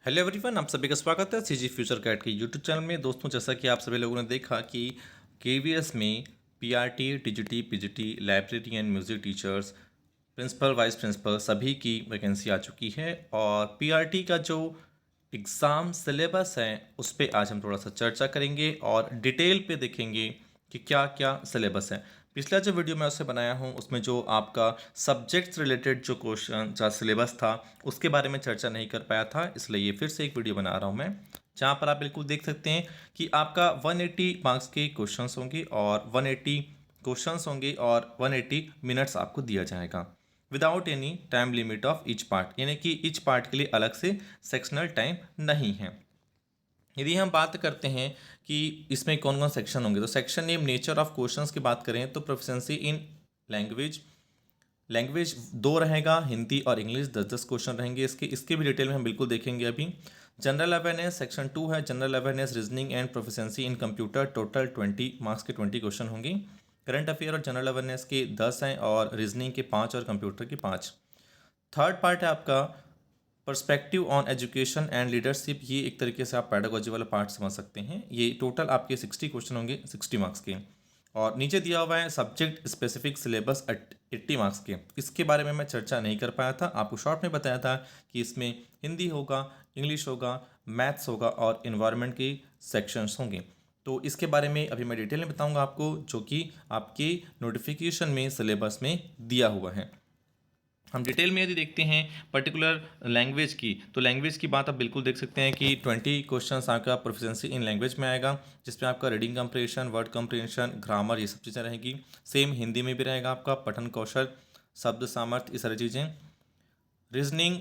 Hello everyone, आप सभी का स्वागत है सीजी फ्यूचर कैट के यूट्यूब चैनल में। दोस्तों, जैसा कि आप सभी लोगों ने देखा कि केवीएस में PRT, TGT, PGT, library and music teachers, principal, vice principal सभी की वैकेंसी आ चुकी है। और पीआरटी का जो एग्ज़ाम सिलेबस है उस पर आज हम थोड़ा सा चर्चा करेंगे और डिटेल पे देखेंगे कि क्या क्या सिलेबस है। पिछला जो वीडियो मैं उससे बनाया हूँ उसमें जो आपका सब्जेक्ट्स रिलेटेड जो क्वेश्चन जो सिलेबस था उसके बारे में चर्चा नहीं कर पाया था, इसलिए ये फिर से एक वीडियो बना रहा हूँ मैं, जहाँ पर आप बिल्कुल देख सकते हैं कि आपका 180 मार्क्स के क्वेश्चंस होंगे और 180 क्वेश्चंस होंगे और 180 मिनट्स आपको दिया जाएगा without any time limit of each part, यानी कि ईच पार्ट के लिए अलग से सेक्शनल टाइम नहीं है। यदि हम बात करते हैं कि इसमें कौन कौन सेक्शन होंगे, तो section name, nature of questions की बात करें तो प्रोफिशिएंसी इन लैंग्वेज, लैंग्वेज दो रहेगा, हिंदी और इंग्लिश 10-10 क्वेश्चन रहेंगे। इसके भी डिटेल में हम बिल्कुल देखेंगे अभी। जनरल अवेयरनेस सेक्शन 2 है, general awareness, reasoning and proficiency in computer, total 20 marks के 20 क्वेश्चन होंगे। करंट अफेयर और जनरल अवेयरनेस के 10 हैं और रीजनिंग के 5 और कंप्यूटर के 5। थर्ड पार्ट है आपका perspective on education and leadership, ये एक तरीके से आप पैडागोजी वाला पार्ट समझ सकते हैं। ये टोटल आपके 60 क्वेश्चन होंगे, 60 मार्क्स के। और नीचे दिया हुआ है सब्जेक्ट स्पेसिफिक सिलेबस 80 मार्क्स के। इसके बारे में मैं चर्चा नहीं कर पाया था, आपको शॉर्ट में बताया था कि इसमें हिंदी होगा, इंग्लिश होगा, मैथ्स होगा और इन्वायरमेंट के सेक्शंस होंगे। तो इसके बारे में अभी मैं डिटेल में बताऊंगा आपको, जो कि आपके नोटिफिकेशन में सिलेबस में दिया हुआ है। हम डिटेल में यदि देखते हैं पर्टिकुलर लैंग्वेज की, तो लैंग्वेज की बात आप बिल्कुल देख सकते हैं कि 20 क्वेश्चन आपका प्रोफिशिएंसी इन लैंग्वेज में आएगा, जिसमें आपका reading comprehension, word comprehension, grammar, ये सब चीज़ें रहेगी। सेम हिंदी में भी रहेगा आपका पठन कौशल, शब्द सामर्थ्य, ये सारी चीज़ें। रीजनिंग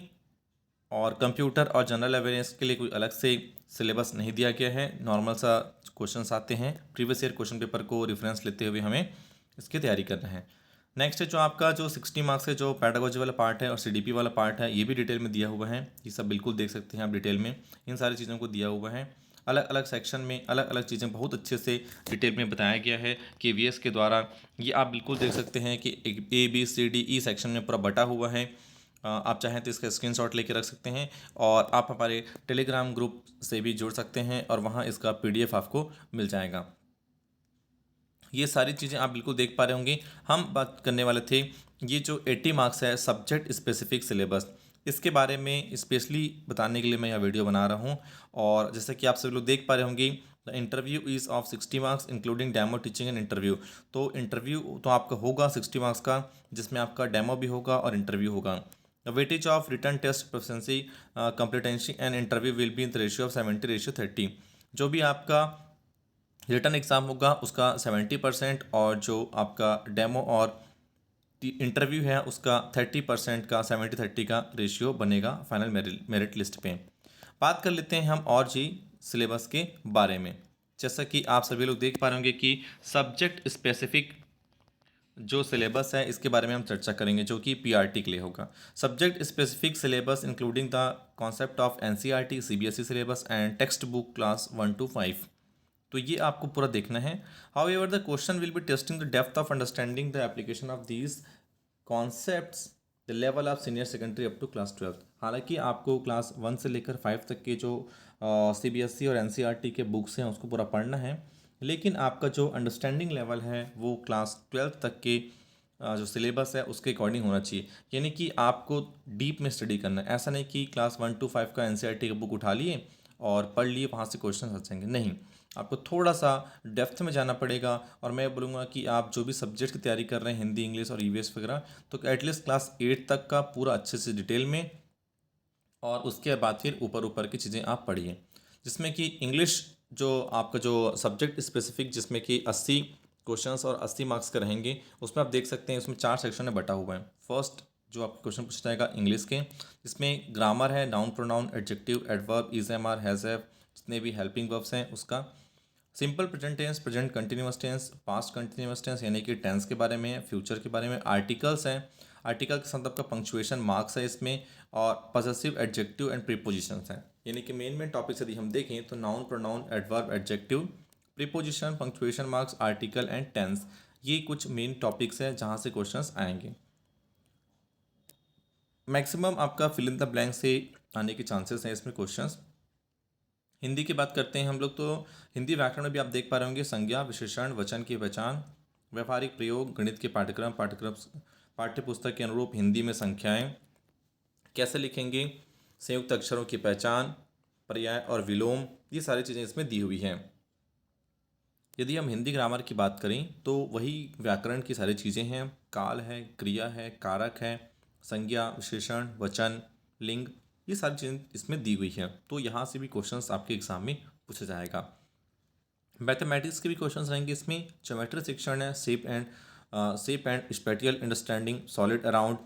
और कंप्यूटर और जनरल अवेयरनेस के लिए कोई अलग से सिलेबस नहीं दिया गया है, नॉर्मल सा क्वेश्चंस आते हैं। प्रीवियस ईयर क्वेश्चन पेपर को रेफरेंस लेते हुए हमें इसकी तैयारी करना है। नेक्स्ट है जो आपका जो 60 मार्क्स है, जो पैडागोजी वाला पार्ट है और सीडीपी वाला पार्ट है, ये भी डिटेल में दिया हुआ है। ये सब बिल्कुल देख सकते हैं आप डिटेल में, इन सारी चीज़ों को दिया हुआ है। अलग अलग सेक्शन में अलग अलग चीज़ें बहुत अच्छे से डिटेल में बताया गया है केवीएस के द्वारा। ये आप बिल्कुल देख सकते हैं कि ABCDE सेक्शन में पूरा बटा हुआ है। आप चाहें तो इसका स्क्रीनशॉट लेके रख सकते हैं और आप हमारे टेलीग्राम ग्रुप से भी जुड़ सकते हैं और वहाँ इसका PDF आपको मिल जाएगा। ये सारी चीज़ें आप बिल्कुल देख पा रहे होंगे। हम बात करने वाले थे ये जो 80 मार्क्स है सब्जेक्ट स्पेसिफिक सिलेबस, इसके बारे में स्पेशली बताने के लिए मैं यह वीडियो बना रहा हूँ। और जैसे कि आप सभी लोग देख पा रहे होंगे, the interview is of 60 marks including demo, teaching and interview. तो इंटरव्यू तो आपका होगा 60 मार्क्स का, जिसमें आपका डेमो भी होगा और इंटरव्यू होगा। The weightage of written test proficiency competency and interview will be in the ratio of 70:30। जो भी आपका रिटर्न एग्ज़ाम होगा उसका 70% और जो आपका डेमो और इंटरव्यू है उसका 30% का 70-30 का रेशियो बनेगा फाइनल मेरिट लिस्ट पे। बात कर लेते हैं हम और जी सिलेबस के बारे में। जैसा कि आप सभी लोग देख पा रहे होंगे कि सब्जेक्ट स्पेसिफिक जो सिलेबस है इसके बारे में हम चर्चा करेंगे, जो कि पीआरटी के लिए होगा। Subject specific syllabus including the concept of NCERT, CBSE syllabus and text book class 1 to 5। तो ये आपको पूरा देखना है। However the question will be testing the depth of understanding the application of these concepts the level of senior secondary up to class 12। हालांकि आपको class 1 से लेकर 5 तक के जो सीबीएसई और एनसीईआरटी के बुक्स हैं उसको पूरा पढ़ना है, लेकिन आपका जो अंडरस्टैंडिंग लेवल है वो क्लास 12 तक के जो सिलेबस है उसके अकॉर्डिंग होना चाहिए। यानी कि आपको डीप में स्टडी करना है, ऐसा नहीं कि क्लास 1 to 5 का एनसीईआरटी का बुक उठा लिए और पढ़ लिए, वहाँ से क्वेश्चन आ जाएंगे। नहीं, आपको थोड़ा सा डेप्थ में जाना पड़ेगा। और मैं बोलूँगा कि आप जो भी सब्जेक्ट की तैयारी कर रहे हैं, हिंदी, इंग्लिश और ईवीएस वगैरह, तो एटलीस्ट क्लास 8 तक का पूरा अच्छे से डिटेल में, और उसके बाद फिर ऊपर ऊपर की चीज़ें आप पढ़िए। जिसमें कि इंग्लिश जो आपका जो सब्जेक्ट स्पेसिफिक, जिसमें कि 80 क्वेश्चंस और 80 मार्क्स के रहेंगे, उसमें आप देख सकते हैं उसमें 4 सेक्शन में बटा हुआ है। फर्स्ट जो आपका क्वेश्चन पूछा जाएगा इंग्लिश के, जिसमें ग्रामर है, noun, pronoun, adjective, adverb, is, am, are, has, have, जितने भी हेल्पिंग वर्ब्स हैं उसका। Simple present tense, present continuous tense, past continuous tense यानी कि टेंस के बारे में, फ्यूचर के बारे में। आर्टिकल्स हैं, आर्टिकल के साथ आपका पंक्चुएशन मार्क्स है इसमें, और पॉसेसिव, एडजेक्टिव एंड प्रीपोजिशंस हैं। यानी कि मेन टॉपिक्स यदि हम देखें तो noun, pronoun, adverb, adjective, preposition, punctuation marks, article and tense, ये कुछ मेन टॉपिक्स हैं जहाँ से क्वेश्चंस आएंगे। मैक्सिमम आपका फिल इन द ब्लैंक से आने के चांसेस हैं इसमें क्वेश्चंस। हिंदी की बात करते हैं हम लोग, तो हिंदी व्याकरण में भी आप देख पा रहे होंगे संज्ञा, विशेषण, वचन की पहचान, व्यावहारिक प्रयोग, गणित के पाठ्यक्रम पाठ्य पुस्तक के अनुरूप हिंदी में संख्याएं कैसे लिखेंगे, संयुक्त अक्षरों की पहचान, पर्याय और विलोम, ये सारी चीज़ें इसमें दी हुई हैं। यदि हम हिंदी ग्रामर की बात करें तो वही व्याकरण की सारी चीज़ें हैं, काल है, क्रिया है, कारक है, संज्ञा, विशेषण, वचन, लिंग, ये सारी चीज़ें इसमें दी हुई हैं। तो यहाँ से भी क्वेश्चंस आपके एग्जाम में पूछा जाएगा। मैथमेटिक्स के भी क्वेश्चंस रहेंगे इसमें। ज्योमेट्री सेक्शन है, shape and spatial understanding, solid around,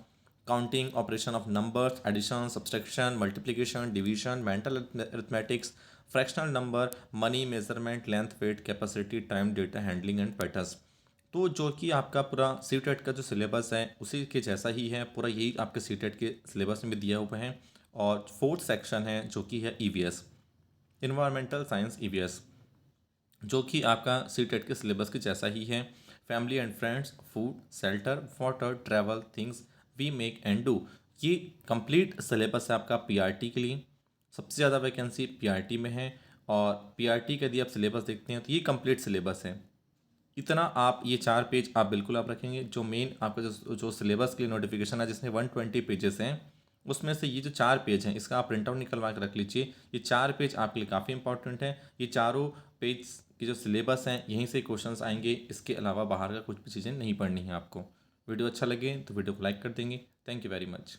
counting, operation of numbers, addition, subtraction, multiplication, division, mental arithmetics, fractional number, money, measurement, length, weight, capacity, time, data handling and patterns. तो जो कि आपका पूरा C TET का जो syllabus है उसी के जैसा ही है, पूरा यही आपके सी टेट के सिलेबस में दिया हुआ है। और फोर्थ सेक्शन है जो कि है ईवीएस, इन्वायरमेंटल साइंस ईवीएस, जो कि आपका सी टेट के सिलेबस के जैसा ही है। Family and friends, food, shelter, water, travel, things we make and do, ये कंप्लीट सिलेबस है आपका पीआरटी के लिए। सबसे ज़्यादा वैकेंसी पीआरटी में है, और पीआरटी का यदि आप सिलेबस देखते हैं तो ये कंप्लीट सिलेबस है। इतना आप ये 4 पेज आप बिल्कुल आप रखेंगे। जो मेन आपका जो सिलेबस के लिए नोटिफिकेशन है जिसमें 120 पेजेस हैं, उसमें से ये जो 4 पेज हैं इसका आप प्रिंट आउट निकलवा के रख लीजिए। ये 4 पेज आपके लिए काफ़ी इंपॉर्टेंट है। ये चारों पेज की जो सिलेबस हैं यहीं से क्वेश्चंस आएंगे, इसके अलावा बाहर का कुछ भी चीज़ें नहीं पढ़नी है आपको। वीडियो अच्छा लगे तो वीडियो को लाइक कर देंगे। Thank you very much.